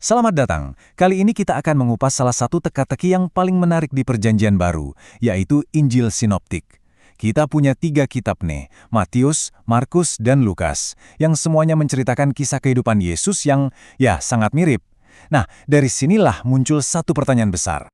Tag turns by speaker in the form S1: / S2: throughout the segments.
S1: Selamat datang. Kali ini kita akan mengupas salah satu teka-teki yang paling menarik di Perjanjian Baru, yaitu Injil Sinoptik. Kita punya 3 kitab nih, Matius, Markus, dan Lukas, yang semuanya menceritakan kisah kehidupan Yesus yang, sangat mirip. Nah, dari sinilah muncul satu pertanyaan besar.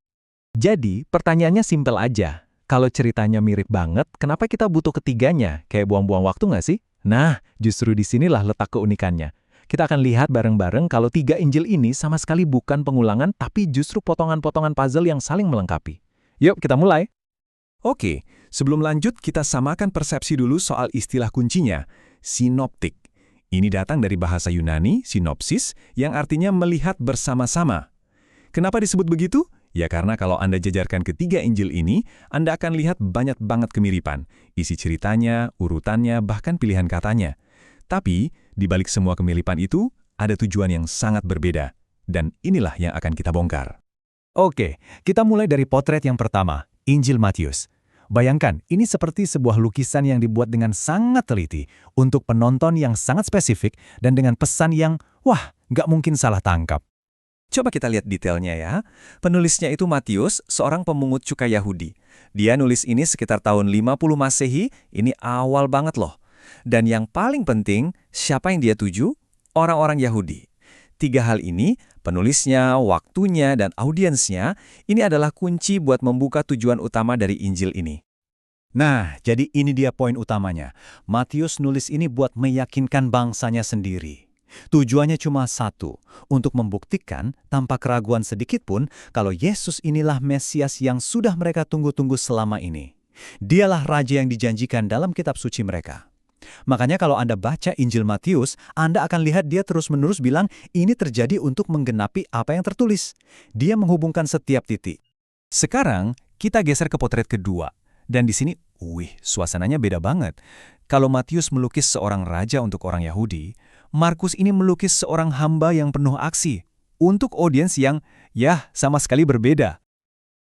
S2: Jadi, pertanyaannya simpel aja. Kalau ceritanya mirip banget, kenapa kita butuh ketiganya? Kayak buang-buang waktu nggak sih? Nah, justru di sinilah letak keunikannya. Kita akan lihat bareng-bareng kalau 3 Injil ini sama sekali bukan pengulangan, tapi justru potongan-potongan puzzle yang saling melengkapi. Yuk, kita mulai.
S3: Oke, sebelum lanjut kita samakan persepsi dulu soal istilah kuncinya, sinoptik. Ini datang dari bahasa Yunani, sinopsis, yang artinya melihat bersama-sama. Kenapa disebut begitu? Ya karena kalau Anda jajarkan ketiga Injil ini, Anda akan lihat banyak banget kemiripan. Isi ceritanya, urutannya, bahkan pilihan katanya. Tapi, di balik semua kemiripan itu, ada tujuan yang sangat berbeda. Dan inilah yang akan kita bongkar.
S1: Oke, kita mulai dari potret yang pertama, Injil Matius. Bayangkan, ini seperti sebuah lukisan yang dibuat dengan sangat teliti untuk penonton yang sangat spesifik dan dengan pesan yang, nggak mungkin salah tangkap.
S3: Coba kita lihat detailnya ya. Penulisnya itu Matius, seorang pemungut cukai Yahudi. Dia nulis ini sekitar tahun 50 Masehi, ini awal banget loh. Dan yang paling penting, siapa yang dia tuju? Orang-orang Yahudi. 3 hal ini, penulisnya, waktunya, dan audiensnya, ini adalah kunci buat membuka tujuan utama dari Injil ini.
S1: Nah, jadi ini dia poin utamanya. Matius nulis ini buat meyakinkan bangsanya sendiri. Tujuannya cuma satu, untuk membuktikan tanpa keraguan sedikit pun kalau Yesus inilah Mesias yang sudah mereka tunggu-tunggu selama ini. Dialah Raja yang dijanjikan dalam kitab suci mereka. Makanya kalau Anda baca Injil Matius, Anda akan lihat dia terus-menerus bilang ini terjadi untuk menggenapi apa yang tertulis. Dia menghubungkan setiap titik. Sekarang, kita geser ke potret kedua. Dan di sini, suasananya beda banget. Kalau Matius melukis seorang raja untuk orang Yahudi, Markus ini melukis seorang hamba yang penuh aksi untuk audiens yang, sama sekali berbeda.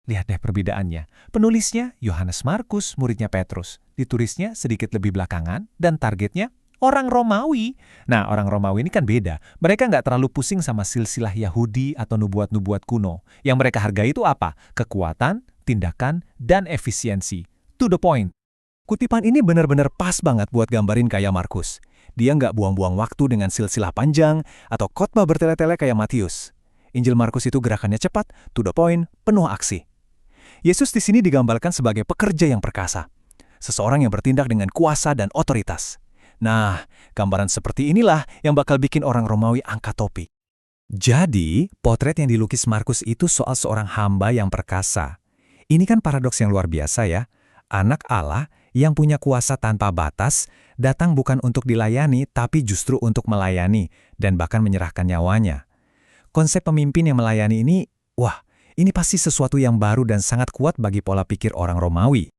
S1: Lihat deh perbedaannya. Penulisnya Yohanes Markus, muridnya Petrus. Ditulisnya sedikit lebih belakangan dan targetnya orang Romawi. Nah, orang Romawi ini kan beda. Mereka nggak terlalu pusing sama silsilah Yahudi atau nubuat-nubuat kuno. Yang mereka hargai itu apa? Kekuatan, tindakan, dan efisiensi. To the point. Kutipan ini benar-benar pas banget buat gambarin kayak Markus. Dia nggak buang-buang waktu dengan silsilah panjang atau khotbah bertele-tele kayak Matius. Injil Markus itu gerakannya cepat, to the point, penuh aksi. Yesus di sini digambarkan sebagai pekerja yang perkasa. Seseorang yang bertindak dengan kuasa dan otoritas. Nah, gambaran seperti inilah yang bakal bikin orang Romawi angkat topi. Jadi, potret yang dilukis Markus itu soal seorang hamba yang perkasa. Ini kan paradoks yang luar biasa ya. Anak Allah yang punya kuasa tanpa batas, datang bukan untuk dilayani, tapi justru untuk melayani, dan bahkan menyerahkan nyawanya. Konsep pemimpin yang melayani ini, ini pasti sesuatu yang baru dan sangat kuat bagi pola pikir orang Romawi.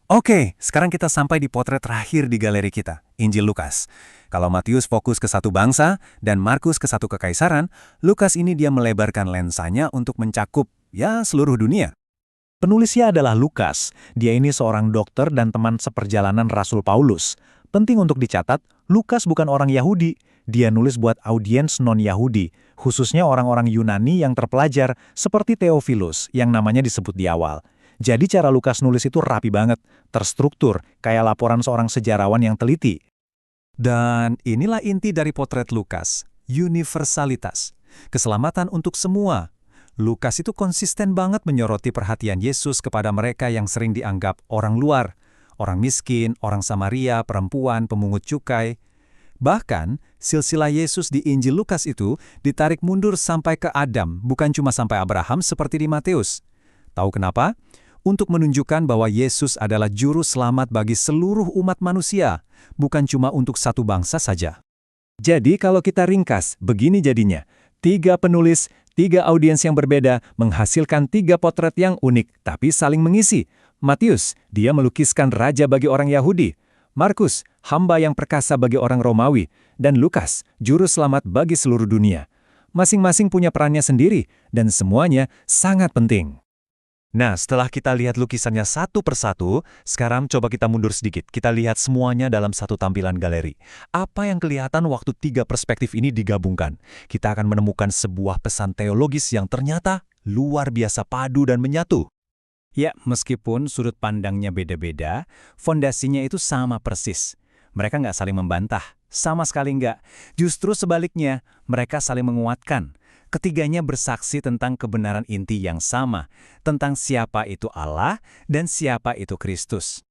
S1: Oke, sekarang kita sampai di potret terakhir di galeri kita, Injil Lukas. Kalau Matius fokus ke satu bangsa, dan Markus ke satu kekaisaran, Lukas ini dia melebarkan lensanya untuk mencakup, seluruh dunia. Penulisnya adalah Lukas. Dia ini seorang dokter dan teman seperjalanan Rasul Paulus. Penting untuk dicatat, Lukas bukan orang Yahudi. Dia nulis buat audiens non-Yahudi, khususnya orang-orang Yunani yang terpelajar, seperti Theophilus yang namanya disebut di awal. Jadi cara Lukas nulis itu rapi banget, terstruktur, kayak laporan seorang sejarawan yang teliti. Dan inilah inti dari potret Lukas, universalitas. Keselamatan untuk semua. Lukas itu konsisten banget menyoroti perhatian Yesus kepada mereka yang sering dianggap orang luar, orang miskin, orang Samaria, perempuan, pemungut cukai. Bahkan, silsilah Yesus di Injil Lukas itu ditarik mundur sampai ke Adam, bukan cuma sampai Abraham seperti di Matius. Tahu kenapa? Untuk menunjukkan bahwa Yesus adalah juru selamat bagi seluruh umat manusia, bukan cuma untuk satu bangsa saja. Jadi kalau kita ringkas, begini jadinya. 3 penulis, 3 audiens yang berbeda menghasilkan 3 potret yang unik, tapi saling mengisi. Matius, dia melukiskan raja bagi orang Yahudi. Markus, hamba yang perkasa bagi orang Romawi. Dan Lukas, juru selamat bagi seluruh dunia. Masing-masing punya perannya sendiri, dan semuanya sangat penting. Nah, setelah kita lihat lukisannya satu persatu, sekarang coba kita mundur sedikit. Kita lihat semuanya dalam satu tampilan galeri. Apa yang kelihatan waktu tiga perspektif ini digabungkan? Kita akan menemukan sebuah pesan teologis yang ternyata luar biasa padu dan menyatu. Ya, meskipun sudut pandangnya beda-beda, fondasinya itu sama persis. Mereka nggak saling membantah, sama sekali nggak. Justru sebaliknya, mereka saling menguatkan. Ketiganya bersaksi tentang kebenaran inti yang sama, tentang siapa itu Allah dan siapa itu Kristus.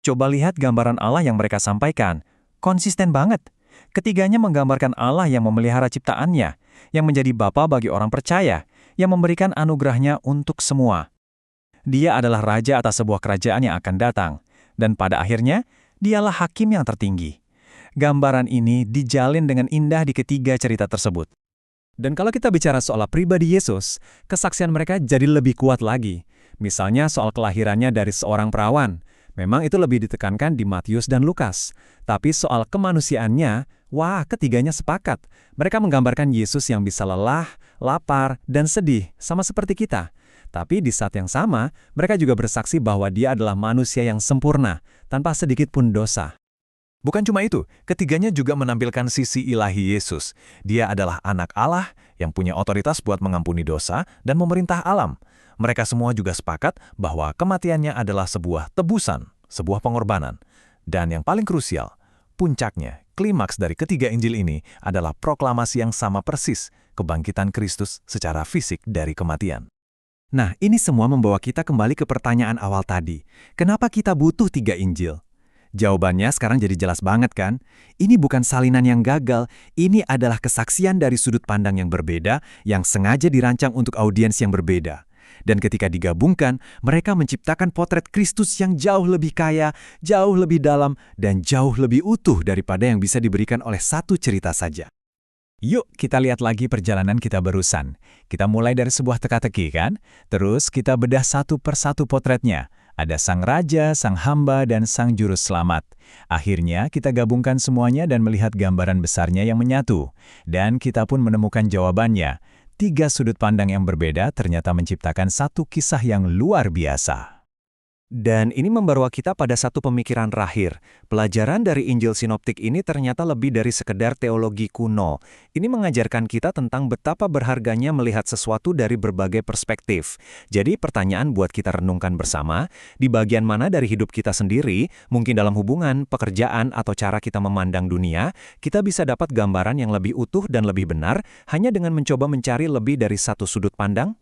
S1: Coba lihat gambaran Allah yang mereka sampaikan. Konsisten banget. Ketiganya menggambarkan Allah yang memelihara ciptaannya, yang menjadi Bapa bagi orang percaya, yang memberikan anugerahnya untuk semua. Dia adalah raja atas sebuah kerajaan yang akan datang, dan pada akhirnya, dialah hakim yang tertinggi. Gambaran ini dijalin dengan indah di ketiga cerita tersebut. Dan kalau kita bicara soal pribadi Yesus, kesaksian mereka jadi lebih kuat lagi. Misalnya soal kelahirannya dari seorang perawan. Memang itu lebih ditekankan di Matius dan Lukas. Tapi soal kemanusiaannya, wah, ketiganya sepakat. Mereka menggambarkan Yesus yang bisa lelah, lapar, dan sedih, sama seperti kita. Tapi di saat yang sama, mereka juga bersaksi bahwa dia adalah manusia yang sempurna, tanpa sedikit pun dosa. Bukan cuma itu, ketiganya juga menampilkan sisi ilahi Yesus. Dia adalah anak Allah yang punya otoritas buat mengampuni dosa dan memerintah alam. Mereka semua juga sepakat bahwa kematiannya adalah sebuah tebusan, sebuah pengorbanan. Dan yang paling krusial, puncaknya, klimaks dari ketiga Injil ini adalah proklamasi yang sama persis, kebangkitan Kristus secara fisik dari kematian. Nah, ini semua membawa kita kembali ke pertanyaan awal tadi. Kenapa kita butuh tiga Injil? Jawabannya sekarang jadi jelas banget kan? Ini bukan salinan yang gagal, ini adalah kesaksian dari sudut pandang yang berbeda, yang sengaja dirancang untuk audiens yang berbeda. Dan ketika digabungkan, mereka menciptakan potret Kristus yang jauh lebih kaya, jauh lebih dalam, dan jauh lebih utuh daripada yang bisa diberikan oleh satu cerita saja. Yuk kita lihat lagi perjalanan kita barusan. Kita mulai dari sebuah teka-teki kan? Terus kita bedah satu persatu potretnya. Ada sang raja, sang hamba, dan sang juru selamat. Akhirnya kita gabungkan semuanya dan melihat gambaran besarnya yang menyatu. Dan kita pun menemukan jawabannya. Tiga sudut pandang yang berbeda ternyata menciptakan satu kisah yang luar biasa. Dan ini membawa kita pada satu pemikiran terakhir. Pelajaran dari Injil Sinoptik ini ternyata lebih dari sekedar teologi kuno. Ini mengajarkan kita tentang betapa berharganya melihat sesuatu dari berbagai perspektif. Jadi pertanyaan buat kita renungkan bersama, di bagian mana dari hidup kita sendiri, mungkin dalam hubungan, pekerjaan, atau cara kita memandang dunia, kita bisa dapat gambaran yang lebih utuh dan lebih benar hanya dengan mencoba mencari lebih dari satu sudut pandang?